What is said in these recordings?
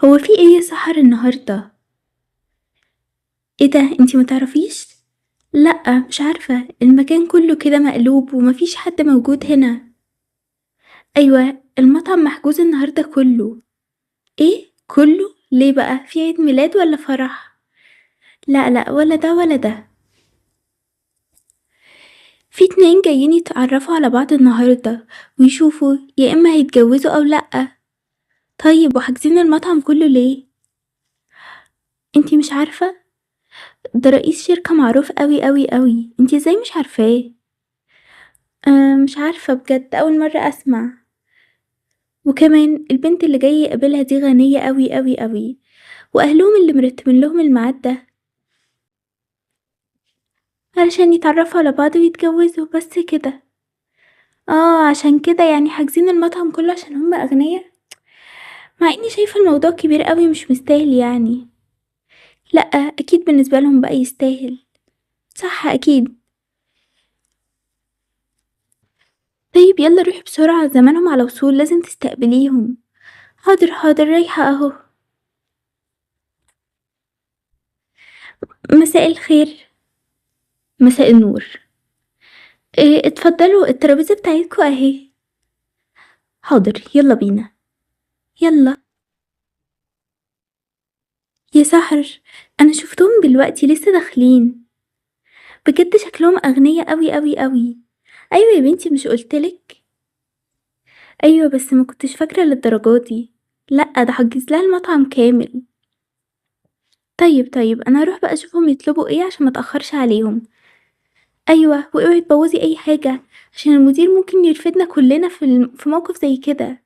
هو في إيه يا سحر النهاردة؟ إيه ده انتي متعرفيش؟ لأ مش عارفة، المكان كله كده مقلوب ومفيش حد موجود هنا. أيوة المطعم محجوز النهاردة كله. إيه؟ كله؟ ليه بقى؟ في عيد ميلاد ولا فرح؟ لا لا، ولا ده ولا ده. في اتنين جايين يتعرفوا على بعض النهاردة ويشوفوا يا إما هيتجوزوا أو لأ. طيب وحاجزين المطعم كله ليه؟ انتي مش عارفة؟ ده رئيس شركة معروف أوي أوي أوي، انتي ازاي مش عارفاه؟ مش عارفة بجد، أول مرة أسمع. وكمان البنت اللي جاي يقابلها دي غنية أوي أوي أوي، وأهلهم اللي مرتبين لهم الميعاد ده علشان يتعرفوا على بعض ويتجوزوا بس كده. اه عشان كده يعني حاجزين المطعم كله عشان هم أغنياء، مع إني شايفة الموضوع كبير أوي مش مستاهل يعني. لأ أكيد بالنسبة لهم بقى يستاهل. صح أكيد. طيب يلا روحي بسرعة، زمانهم على وصول، لازم تستقبليهم. حاضر حاضر، رايحة أهو. مساء الخير. مساء النور. إيه اتفضلوا، الترابيزة بتاعتكوا اهي. حاضر يلا بينا. يلا. يا سحر، انا شفتهم دلوقتي لسه داخلين، بجد شكلهم اغنياء قوي قوي قوي. ايوه يا بنتي مش قلتلك. ايوه بس ما كنتش فاكره للدرجه دي. لا ده حجز لها المطعم كامل. طيب طيب انا هروح بقى اشوفهم يطلبوا ايه عشان ما اتاخرش عليهم. ايوه واوعي تبوظي اي حاجه، عشان المدير ممكن يرفدنا كلنا في موقف زي كده.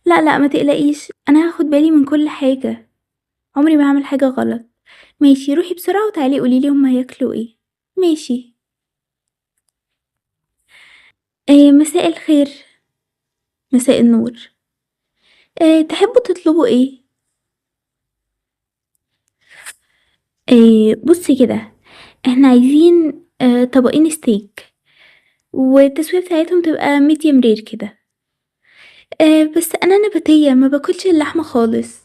لا لا ما تقلقيش، انا هاخد بالي من كل حاجه، عمري ما هعمل حاجه غلط. ماشي روحي بسرعة وتعالي قوليلي هما هياكلوا ايه. ماشي. مساء الخير. مساء النور. تحبوا تطلبوا ايه؟ بصي كده، احنا عايزين طبقين ستيك، والتسوية بتاعتهم تبقى ميديم رير كده. بس انا نباتية ما باكلش اللحمة خالص.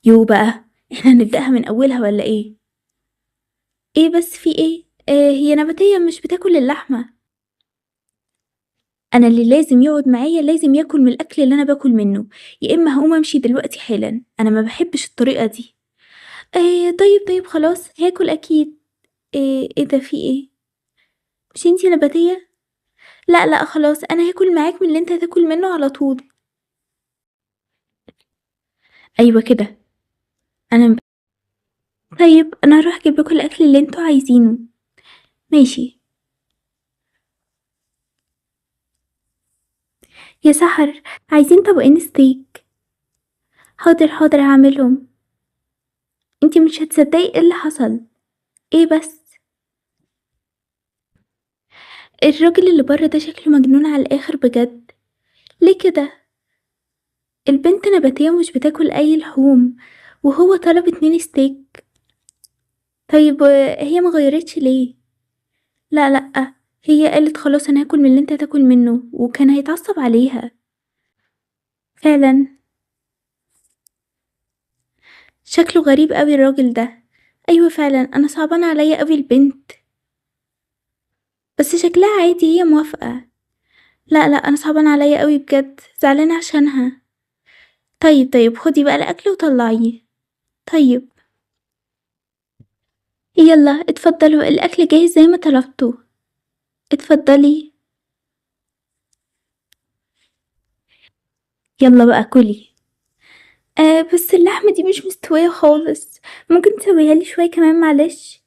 يو بقى، احنا هنبدأها من اولها ولا ايه؟ ايه بس في ايه؟ هي نباتية مش بتاكل اللحمة. انا اللي لازم يقعد معايا لازم ياكل من الاكل اللي انا باكل منه، يا اما هقوم امشي دلوقتي حالا، انا ما بحبش الطريقه دي. طيب طيب خلاص هاكل اكيد. ايه ده في ايه؟ مش انتي نباتيه؟ لا لا خلاص انا هاكل معاك من اللي انت هتاكل منه على طول. ايوه كده. انا طيب انا هروح اجيب لكم الاكل اللي انتوا عايزينه. ماشي. يا سحر، عايزين طبقين ستيك. حاضر حاضر هعملهم. انتي مش هتصدقي ايه اللي حصل. ايه بس؟ الراجل اللي بره ده شكله مجنون على الاخر بجد. ليه كده؟ البنت نباتية ومش بتاكل أي لحوم، وهو طلب 2 ستيك. طيب هي ما غيرتش ليه؟ لا لأ، هي قالت خلاص أنا هاكل من اللي انت هتاكل منه، وكان هيتعصب عليها. فعلا. شكله غريب قوي الراجل ده. أيوة فعلا أنا صعبان عليا قوي البنت، بس شكلها عادي هي موافقة. لا لا أنا صعبان عليا قوي بجد، زعلانة عشانها. طيب طيب خدي بقى الأكل وطلعيه. طيب. يلا اتفضلوا الأكل جاهز زي ما طلبته. اتفضلي. يلا بقى كلي. بس اللحمة دي مش مستوية خالص، ممكن تسويها لي شوية كمان معلش؟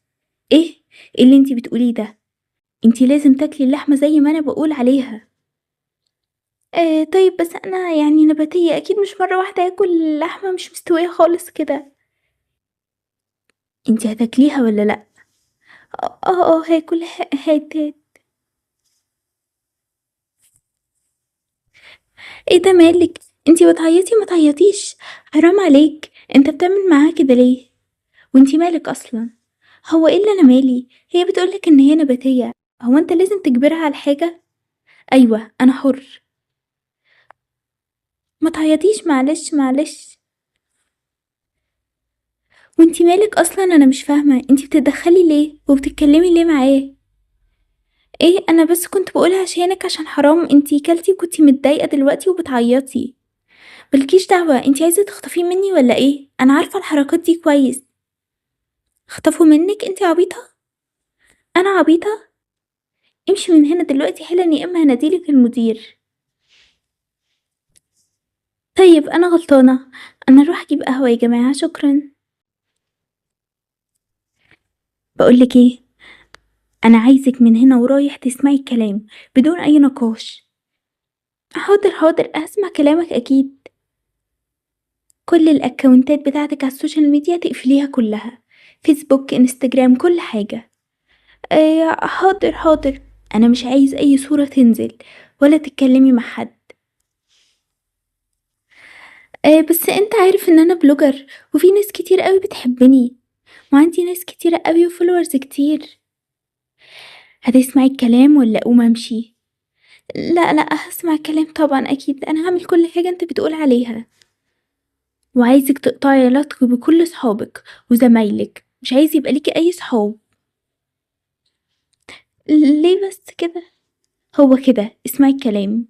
ايه؟ إيه اللي انتي بتقوليه ده؟ انتي لازم تاكلي اللحمة زي ما انا بقول عليها. طيب بس انا يعني نباتية، اكيد مش مرة واحدة اكل لحمة مش مستوية خالص كده. انتي هتاكليها ولا لا؟ هاكل، هات هات. ايه ده مالك؟ انتي بتعيطي؟ ما تعيطيش، حرام عليك، انت بتعمل معاها كده ليه؟ وانتي مالك اصلا؟ هو ايه اللي انا مالي؟ هي بتقولك ان هي نباتية، هو انت لازم تجبرها على حاجة؟ ايوه انا حر. ما تعيطيش، معلش معلش. وانتي مالك اصلا؟ انا مش فاهمه انتي بتتدخلي ليه وبتتكلمي ليه معاه؟ ايه، انا بس كنت بقولها عشانك، عشان حرام انتي كلتي وكنتي متضايقه دلوقتي وبتعيطي. ملكيش دعوه، انتي عايزه تخطفيه مني ولا ايه؟ انا عارفه الحركات دي كويس. اخطفه منك؟ انتي عبيطه؟ انا عبيطه؟ امشي من هنا دلوقتي حالا، يا اما هناديلك المدير. طيب انا غلطانه، انا اروح اجيب قهوه يا جماعه، شكرا. بقولك ايه، انا عايزك من هنا ورايح تسمعي الكلام بدون اي نقاش. حاضر حاضر، هسمع كلامك اكيد. كل الاكونتات بتاعتك على السوشيال ميديا تقفليها كلها، فيسبوك، انستجرام، كل حاجة. حاضر حاضر. انا مش عايز اي صورة تنزل ولا تتكلمي مع حد. بس انت عارف ان انا بلوجر، وفي ناس كتير قوي بتحبني، وعندي ناس كتير قوي وفولورز كتير. هتسمعي الكلام ولا اقوم امشي؟ لا لا، هسمع الكلام طبعا، اكيد انا هعمل كل حاجة انت بتقول عليها. وعايزك تقطعي علاقتك بكل صحابك وزمايلك، مش عايز يبقى ليكي اي صحاب. ليه بس كده؟ هو كده، اسمعي الكلام.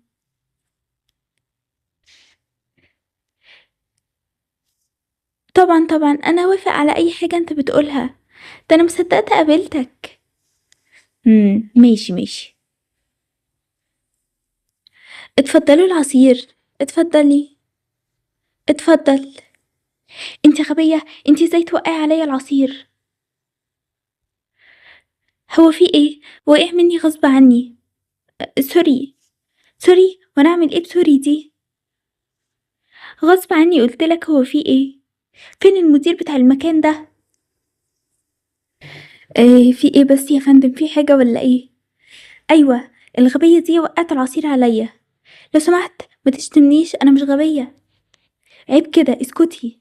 طبعا طبعا، انا وافق على اي حاجة انت بتقولها، ده انا مصدقت قابلتك. ماشي ماشي. اتفضلوا العصير، اتفضلي. اتفضل. انت غبية، انت ازاي توقعي عليا العصير؟ هو في ايه؟ وقع مني غصب عني. سوري. سوري، وانا اعمل ايه بسوري دي؟ غصب عني قلتلك، هو في ايه؟ فين المدير بتاع المكان ده؟ في ايه بس يا فندم، في حاجة ولا ايه؟ ايوه، الغبية دي وقعت العصير عليا. لو سمحت ما تشتمنيش، انا مش غبية. عيب كده، اسكتي.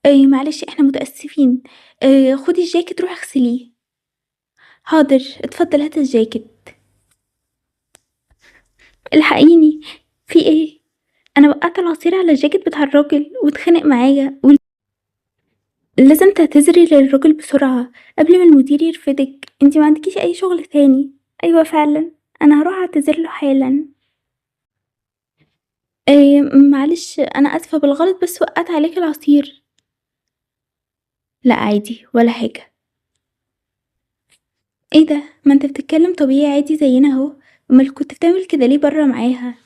معلش، احنا متأسفين. خدي الجاكيت روحي اغسليه. حاضر، اتفضل هات الجاكيت. الحقيني. في ايه؟ انا وقعت العصير على الجاكيت بتاع الراجل واتخانق معايا لازم تعتذري للراجل بسرعة قبل ما المدير يرفدك، انتي ما عندكيش اي شغل تاني. ايوه فعلا، انا هروح اعتذر له حالا. معلش، انا اسفة بالغلط، بس وقعت عليك العصير. لا عادي ولا حاجة. ايه ده؟ ما انت بتتكلم طبيعي عادي زينا اهو. امال كنت بتعمل كده ليه برا معاها؟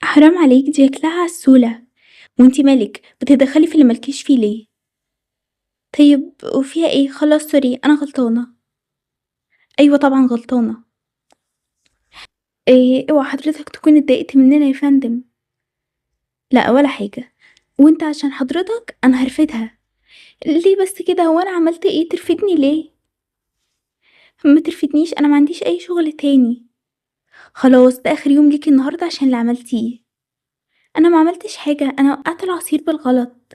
حرام عليك، دي اكلها عسولة. وانتي مالك بتتدخلي في اللي مالكيش فيه ليه؟ طيب وفيها ايه؟ خلاص سوري، انا غلطانة. ايوه طبعا غلطانة. اوعى حضرتك تكون اتضايقت مننا يا فندم. لا ولا حاجة. وانت عشان حضرتك انا هرفدها. ليه بس كده؟ هو انا عملت ايه ترفدني ليه؟ ما ترفدنيش، انا ما عنديش اي شغل تاني. خلاص، ده اخر يوم ليكي النهارده عشان اللي عملتيه. انا ما عملتش حاجة، انا وقعت العصير بالغلط.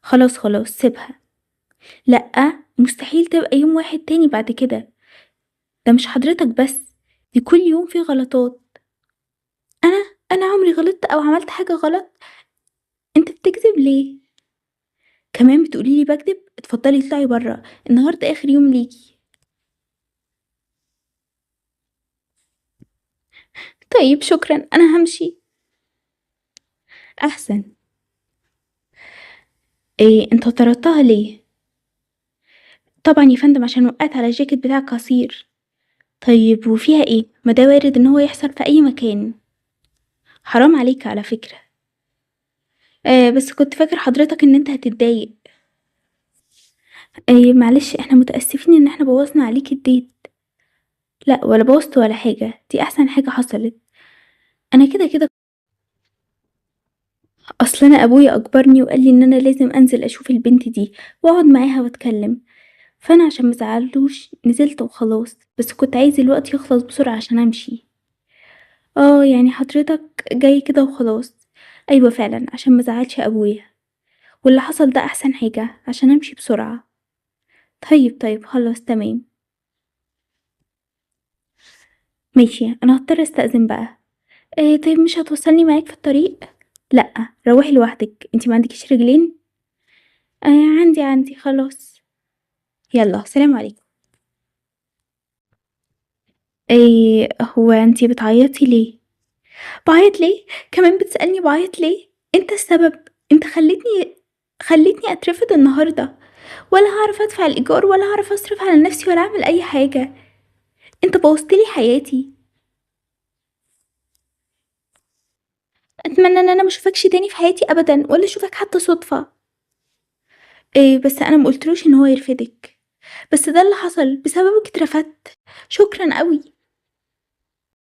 خلاص خلاص، سيبها. لأ، مستحيل تبقى يوم واحد تاني بعد كده. ده مش حضرتك بس، دي كل يوم في غلطات. انا انا عمري غلطت او عملت حاجة غلط؟ انت بتكذب ليه؟ كمان بتقوليلي بكذب؟ اتفضلي اطلعي برا، النهارده اخر يوم ليكي. طيب شكرا، انا همشي. احسن. ايه انت طردتها ليه؟ طبعا يا فندم، عشان وقعت على الجاكيت بتاعك عصير. طيب وفيها ايه؟ ما ده وارد ان هو يحصل في اي مكان. حرام عليك على فكرة. بس كنت فاكر حضرتك ان انت هتتضايق. معلش، احنا متأسفين ان احنا بوظنا عليك الديت. لا ولا بوظت ولا حاجة، دي احسن حاجة حصلت. انا كده كده. اصل انا ابويا اجبرني وقال لي ان انا لازم انزل اشوف البنت دي واقعد معاها واتكلم، فانا عشان مزعلوش نزلت وخلاص، بس كنت عايز الوقت يخلص بسرعة عشان امشي. يعني حضرتك جاي كده وخلاص. ايوه فعلا، عشان مزعلش ابويا، واللي حصل ده احسن حاجة عشان امشي بسرعة. طيب طيب، خلاص تمام. ماشي، انا هضطر استأذن بقى. طيب مش هتوصّلني معاك في الطريق؟ لأ، روّحي لوحدِك، أنتِ ما عندكيش رجلين؟ عندي خلاص. يالّا سلام عليكم. هو أنتِ بتعيّطي ليه؟ باعيط ليه؟ كمان بتسألني باعيط ليه؟ أنت السبب، أنت خلّيتني أترفد النهارده، ولا هاعرف أدفع الإيجار ولا هاعرف أصرف على نفسي ولا أعمل أي حاجة، أنت بوّظت لي حياتي. أتمنى إن أنا ما أشوفكش تاني في حياتي أبدًا ولا أشوفك حتى صُدفة. بس أنا ما قُلتلوش إن هو يرفدِك، بس ده اللي حصل، بسببِك اترفدت. شكرًا أوي.